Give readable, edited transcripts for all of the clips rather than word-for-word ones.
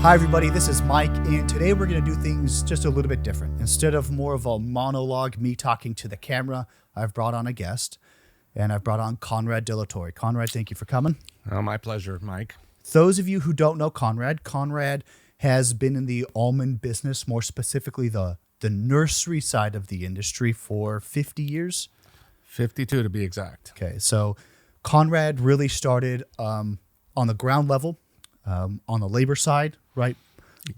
Hi, everybody. This is Mike, and today we're going to do things just a little bit different. Instead of more of a monologue, me talking to the camera, I've brought on a guest, and I've brought on Conrad de la Torre. Conrad, thank you for coming. Oh, my pleasure, Mike. Those of you who don't know Conrad has been in the almond business, more specifically the nursery side of the industry, for 50 years. 52 to be exact. Okay, so Conrad really started on the ground level, on the labor side, right?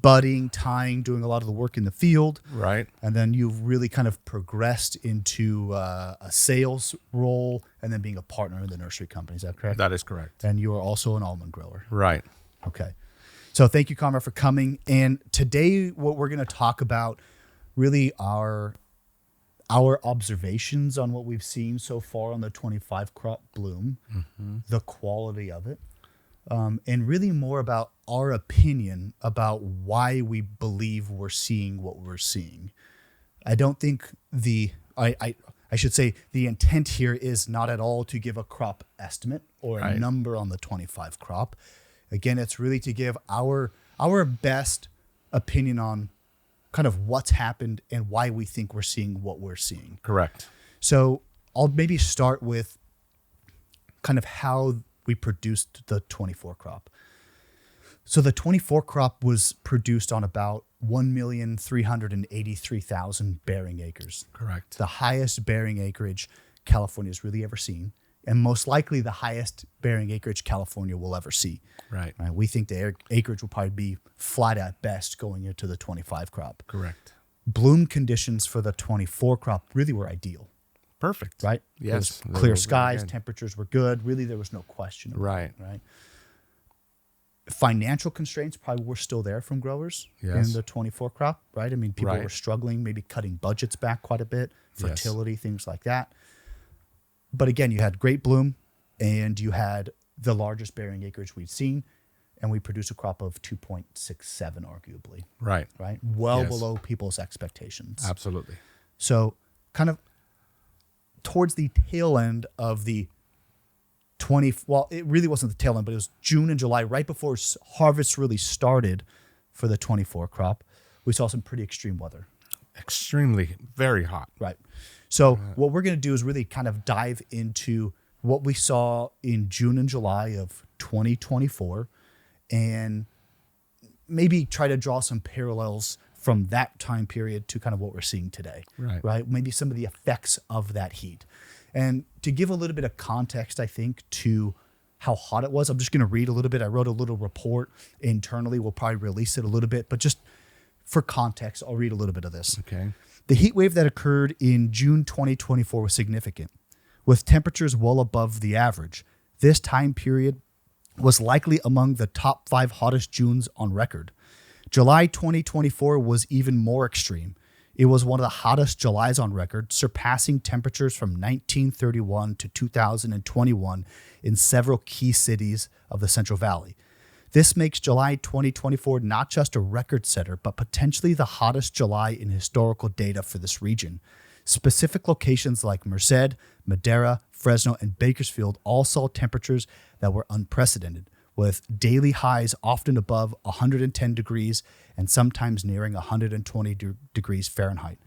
Budding, tying, doing a lot of the work in the field. Right. And then you've really kind of progressed into a sales role and then being a partner in the nursery company. Is that correct? That is correct. And you are also an almond grower. Right. Okay. So thank you, Conrad, for coming. And today what we're going to talk about really are our observations on what we've seen so far on the 25 crop bloom, the quality of it, and really more about our opinion about why we believe we're seeing what we're seeing. I don't think I should say the intent here is not at all to give a crop estimate or a number on the 25 crop. Again, it's really to give our best opinion on kind of what's happened and why we think we're seeing what we're seeing. Correct. So I'll maybe start with kind of how we produced the 24 crop. So the 24 crop was produced on about 1,383,000 bearing acres. Correct. The highest bearing acreage California's really ever seen, and most likely the highest bearing acreage California will ever see. Right. We think the acreage will probably be flat at best going into the 25 crop. Correct. Bloom conditions for the 24 crop really were ideal. Perfect. Right? Yes. It was clear skies, temperatures were good. Really, there was no question. Right. Right. Financial constraints probably were still there from growers in the 24 crop, right? I mean, people were struggling, maybe cutting budgets back quite a bit, fertility, things like that. But again, you had great bloom and you had the largest bearing acreage we'd seen, and we produced a crop of 2.67, arguably. Right. Right? Well below people's expectations. Absolutely. So kind of towards the tail end of the it really wasn't the tail end, but it was June and July, right before harvest really started for the 24 crop, we saw some pretty extreme weather. Extremely, very hot. Right. So what we're going to do is really kind of dive into what we saw in June and July of 2024 and maybe try to draw some parallels from that time period to kind of what we're seeing today. Right. Maybe some of the effects of that heat. And to give a little bit of context, I think, to how hot it was, I'm just going to read a little bit. I wrote a little report internally. We'll probably release it a little bit, but just for context, I'll read a little bit of this. Okay. The heat wave that occurred in June 2024 was significant, with temperatures well above the average. This time period was likely among the top 5 hottest Junes on record. July 2024 was even more extreme. It was one of the hottest Julys on record, surpassing temperatures from 1931 to 2021 in several key cities of the Central Valley. This makes July 2024 not just a record setter, but potentially the hottest July in historical data for this region. Specific locations like Merced, Madera, Fresno, and Bakersfield all saw temperatures that were unprecedented, with daily highs often above 110 degrees and sometimes nearing 120 degrees Fahrenheit.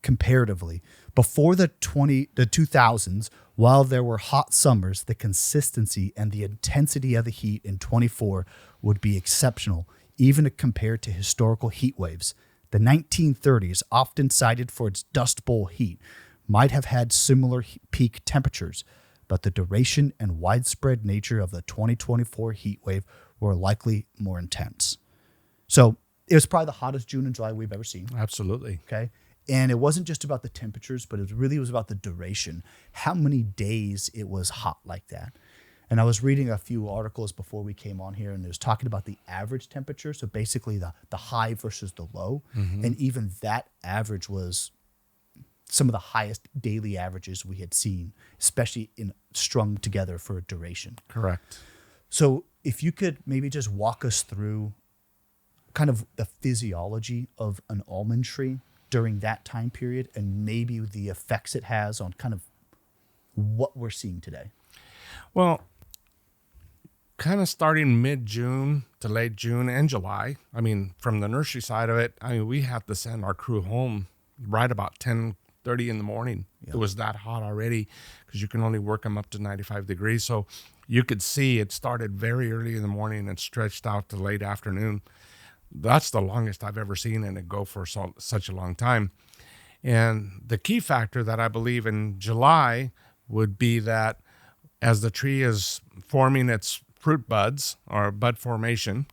Comparatively, before the 2000s, while there were hot summers, the consistency and the intensity of the heat in 24 would be exceptional, even compared to historical heat waves. The 1930s, often cited for its Dust Bowl heat, might have had similar peak temperatures, but the duration and widespread nature of the 2024 heat wave were likely more intense. So it was probably the hottest June and July we've ever seen. Absolutely. Okay. And it wasn't just about the temperatures, but it really was about the duration, how many days it was hot like that. And I was reading a few articles before we came on here, and it was talking about the average temperature. So basically the high versus the low. And even that average was some of the highest daily averages we had seen, especially strung together for a duration. Correct. So if you could maybe just walk us through kind of the physiology of an almond tree during that time period and maybe the effects it has on kind of what we're seeing today. Well, kind of starting mid-June to late June and July. I mean, from the nursery side of it, I mean, we had to send our crew home right about 10:30 in the morning. Yeah. It was that hot already because you can only work them up to 95 degrees. So you could see it started very early in the morning and stretched out to late afternoon. That's the longest I've ever seen it go for such a long time. And the key factor that I believe in July would be that as the tree is forming its fruit buds or bud formation,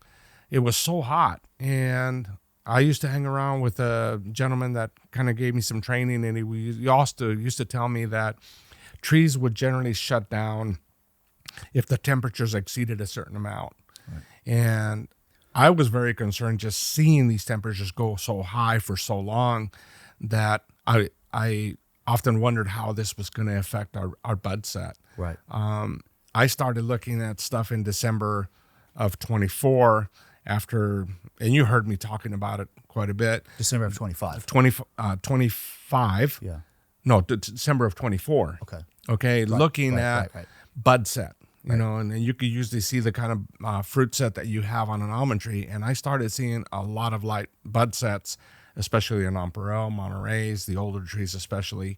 it was so hot. And I used to hang around with a gentleman that kind of gave me some training, and he also used to tell me that trees would generally shut down if the temperatures exceeded a certain amount. Right. And I was very concerned just seeing these temperatures go so high for so long that I often wondered how this was going to affect our bud set. Right. I started looking at stuff in December of 24 after, and you heard me talking about it quite a bit. December of 25. 25. Yeah. No, December of 24. Okay. Okay. Right, Looking at bud set, you Right. know, and you could usually see the kind of fruit set that you have on an almond tree. And I started seeing a lot of light bud sets, especially in Nonpareil, Monterey's, the older trees especially.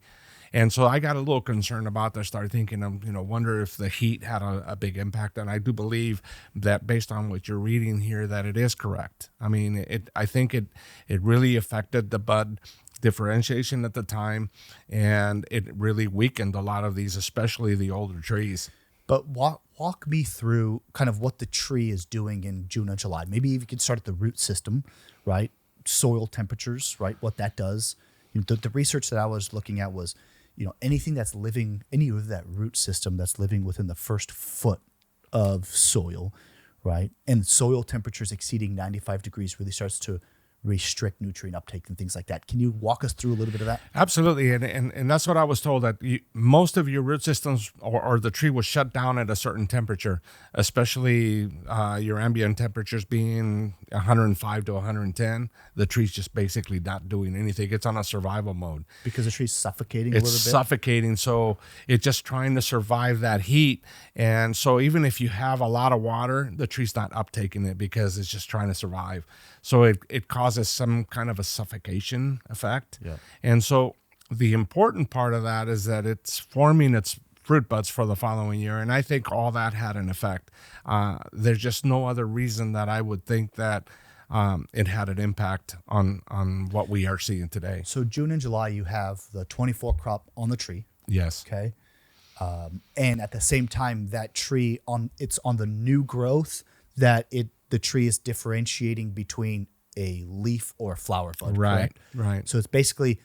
And so I got a little concerned about that. Started thinking, wonder if the heat had a big impact. And I do believe that based on what you're reading here, that it is correct. I mean, I think it really affected the bud differentiation at the time, and it really weakened a lot of these, especially the older trees. But walk me through kind of what the tree is doing in June and July. Maybe if you could start at the root system, right? Soil temperatures, right? What that does. The research that I was looking at was, anything that's living, any of that root system that's living within the first foot of soil, right? And soil temperatures exceeding 95 degrees really starts to restrict nutrient uptake and things like that. Can you walk us through a little bit of that? Absolutely. And that's what I was told, that most of your root systems or the tree was shut down at a certain temperature, especially your ambient temperatures being 105 to 110. The tree's just basically not doing anything. It's on a survival mode. Because the tree's suffocating a little bit? It's suffocating. So it's just trying to survive that heat. And so even if you have a lot of water, the tree's not uptaking it because it's just trying to survive. So it causes some kind of a suffocation effect. Yeah. And so the important part of that is that it's forming its fruit buds for the following year. And I think all that had an effect. There's just no other reason that I would think that it had an impact on what we are seeing today. So June and July, you have the 24 crop on the tree. Yes. Okay. And at the same time, that tree it's on the new growth that the tree is differentiating between a leaf or a flower bud. Right. Correct? Right. So it's basically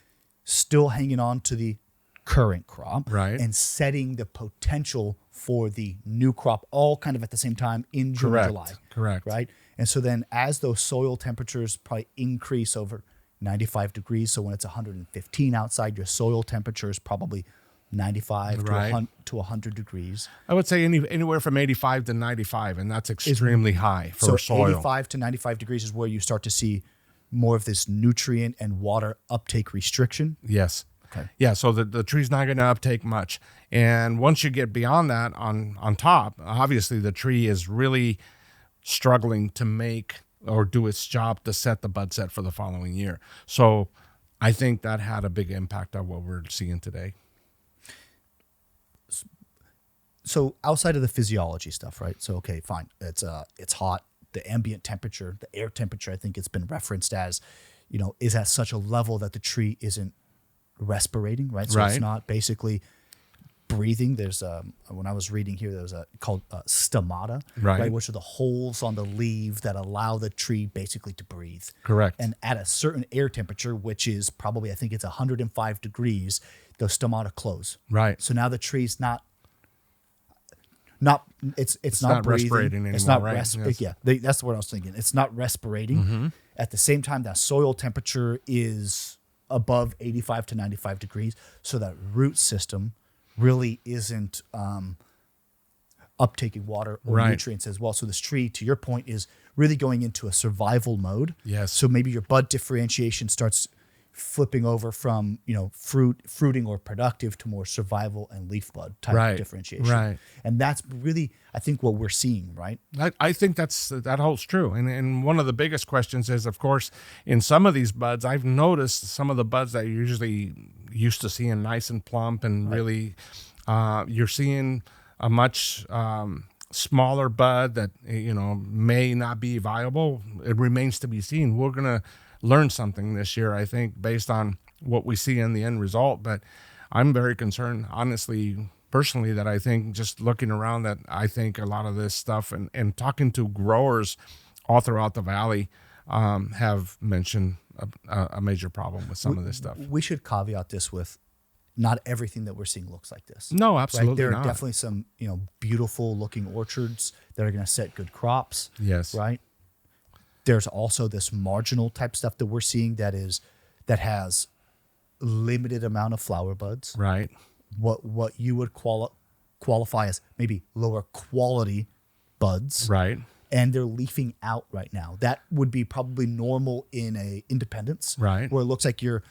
still hanging on to the current crop, right, and setting the potential for the new crop all kind of at the same time in June Correct. and July. Correct. Right. And so then as those soil temperatures probably increase over 95 degrees, so when it's 115 outside, your soil temperature is probably 95 right. to 100 degrees. I would say anywhere from 85 to 95, and that's extremely high for soil. 85 to 95 degrees is where you start to see more of this nutrient and water uptake restriction. Yes. Okay. Yeah, so the tree's not going to uptake much. And once you get beyond that on top, obviously the tree is really struggling to make or do its job to set the bud set for the following year. So I think that had a big impact on what we're seeing today. So outside of the physiology stuff, right? So, okay, fine. It's hot. The ambient temperature, the air temperature, I think it's been referenced as, is at such a level that the tree isn't respirating, right? So It's not basically breathing. There's when I was reading here, there was called stomata, right? Which are the holes on the leaf that allow the tree basically to breathe. Correct. And at a certain air temperature, which is probably, I think it's 105 degrees, those stomata close. Right. So now the tree's not it's not breathing. respirating anymore. It's not right? respirating. Yes. Yeah, that's what I was thinking. It's not respirating. Mm-hmm. At the same time, that soil temperature is above 85 to 95 degrees. So that root system really isn't uptaking water or right. nutrients as well. So this tree, to your point, is really going into a survival mode. Yes. So maybe your bud differentiation starts flipping over from, fruiting or productive to more survival and leaf bud type of differentiation. Right. And that's really, I think, what we're seeing, right? I think that holds true. And one of the biggest questions is, of course, in some of these buds, I've noticed some of the buds that you're usually used to seeing nice and plump and really, you're seeing a much smaller bud that, may not be viable. It remains to be seen. We're going to learn something this year, I think, based on what we see in the end result. But I'm very concerned, honestly, personally, that I think just looking around that I think a lot of this stuff and talking to growers all throughout the valley have mentioned a major problem with some of this stuff. We should caveat this with not everything that we're seeing looks like this. No, absolutely right? There not. are definitely some, beautiful looking orchards that are going to set good crops. Yes. Right. There's also this marginal type stuff that we're seeing that has limited amount of flower buds. Right. What you would qualify as maybe lower quality buds. Right. And they're leafing out right now. That would be probably normal in a independence. Right. Where it looks like you're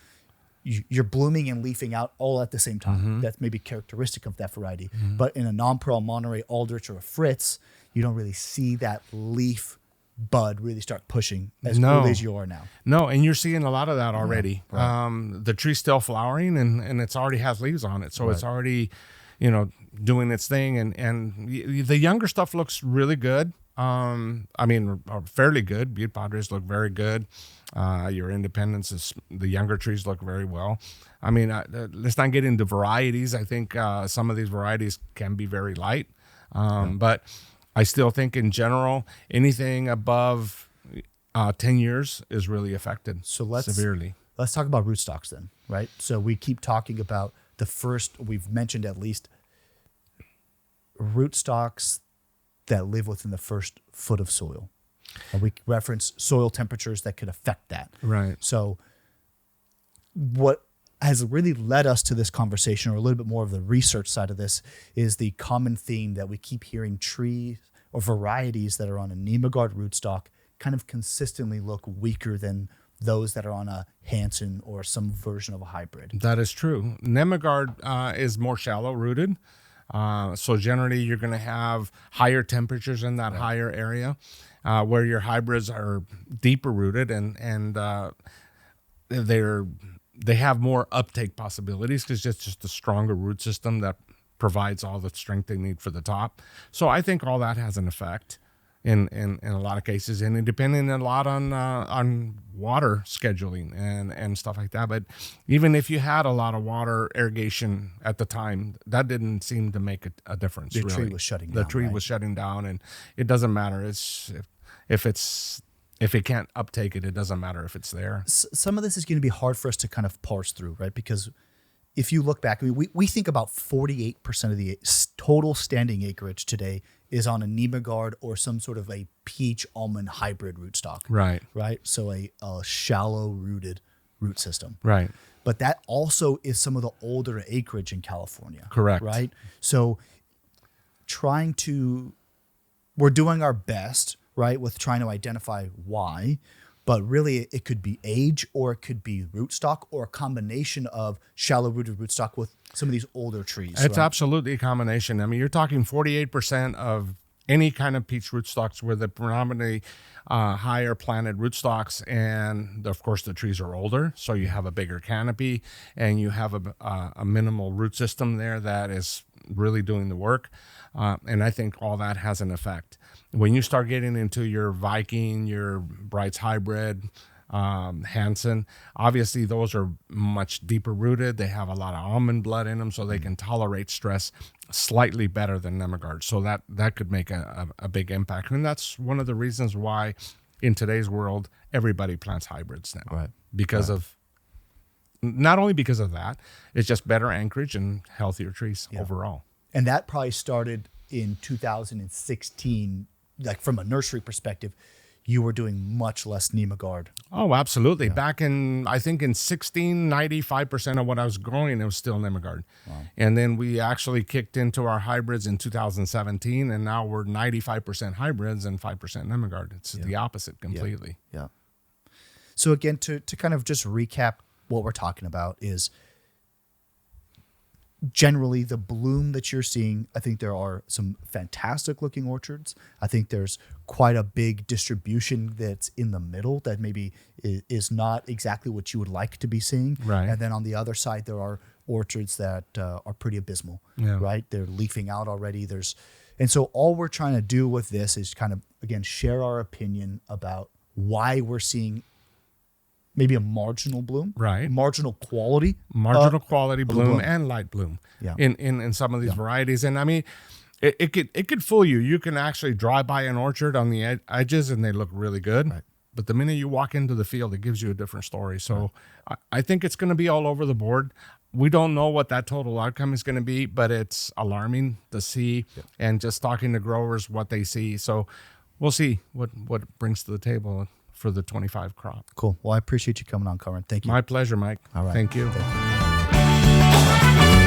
blooming and leafing out all at the same time. Mm-hmm. That's maybe characteristic of that variety. Mm-hmm. But in a non-pearl Monterey, Aldrich, or a Fritz, you don't really see that leaf bud really start pushing as early as you are now. No, and you're seeing a lot of that already. Yeah, right. The tree's still flowering and it's already has leaves on it. So it's already, doing its thing. And the younger stuff looks really good. Fairly good. Butte Padres look very good. Your Independence, the younger trees look very well. Let's not get into varieties. I think some of these varieties can be very light. But I still think in general, anything above 10 years is really affected severely. Let's talk about rootstocks then, right? So we keep talking about we've mentioned at least rootstocks that live within the first foot of soil. And we reference soil temperatures that could affect that. Right. So what has really led us to this conversation, or a little bit more of the research side of this, is the common theme that we keep hearing: trees or varieties that are on a Nemagard rootstock kind of consistently look weaker than those that are on a Hansen or some version of a hybrid. That is true. Nemagard is more shallow rooted. So generally you're going to have higher temperatures in that higher area, where your hybrids are deeper rooted and they have more uptake possibilities because it's just a stronger root system that provides all the strength they need for the top. So I think all that has an effect in a lot of cases, and it depending a lot on water scheduling and stuff like that. But even if you had a lot of water irrigation at the time, that didn't seem to make a difference. The really. tree was shutting down. The tree was shutting down, and it doesn't matter. If it can't uptake it, it doesn't matter if it's there. Some of this is going to be hard for us to kind of parse through, right? Because if you look back, we think about 48% of the total standing acreage today is on a Nemagard or some sort of a peach almond hybrid rootstock. Right. Right. So a shallow rooted root system. Right. But that also is some of the older acreage in California. Correct. Right. So we're doing our best, right, with trying to identify why. But really, it could be age, or it could be rootstock, or a combination of shallow-rooted rootstock with some of these older trees. It's absolutely a combination. You're talking 48% of any kind of peach rootstocks were the predominantly higher planted rootstocks, and of course the trees are older, so you have a bigger canopy, and you have a minimal root system there that is really doing the work. And I think all that has an effect. When you start getting into your Viking, your Bright's hybrid, Hansen, obviously those are much deeper rooted. They have a lot of almond blood in them, so they can tolerate stress slightly better than Nemagard. So that could make a big impact. And that's one of the reasons why in today's world, everybody plants hybrids now. Right. Because of, not only because of that, it's just better anchorage and healthier trees overall. And that probably started in 2016. Like from a nursery perspective, you were doing much less Nemagard. Oh, absolutely. Yeah. Back in, I think in 16, 95% of what I was growing, it was still Nemagard. Wow. And then we actually kicked into our hybrids in 2017, and now we're 95% hybrids and 5% Nemagard. It's the opposite completely. Yeah. So again, to kind of just recap what we're talking about is generally the bloom that you're seeing. I think there are some fantastic looking orchards. I think there's quite a big distribution that's in the middle that maybe is not exactly what you would like to be seeing. Right. And then on the other side, there are orchards that are pretty abysmal, Yeah. right? They're leafing out already. And so all we're trying to do with this is kind of, again, share our opinion about why we're seeing maybe a marginal bloom, Right. marginal quality, quality bloom and light bloom Yeah. in some of these varieties. And I mean, it could fool you. You can actually drive by an orchard on the edges and they look really good. Right. But the minute you walk into the field, it gives you a different story. So I think it's going to be all over the board. We don't know what that total outcome is going to be, but it's alarming to see and just talking to growers what they see. So we'll see what it brings to the table for the 25 crop. Cool. Well, I appreciate you coming on, Conrad. Thank you. My pleasure, Mike. All right. Thank you. Thank you.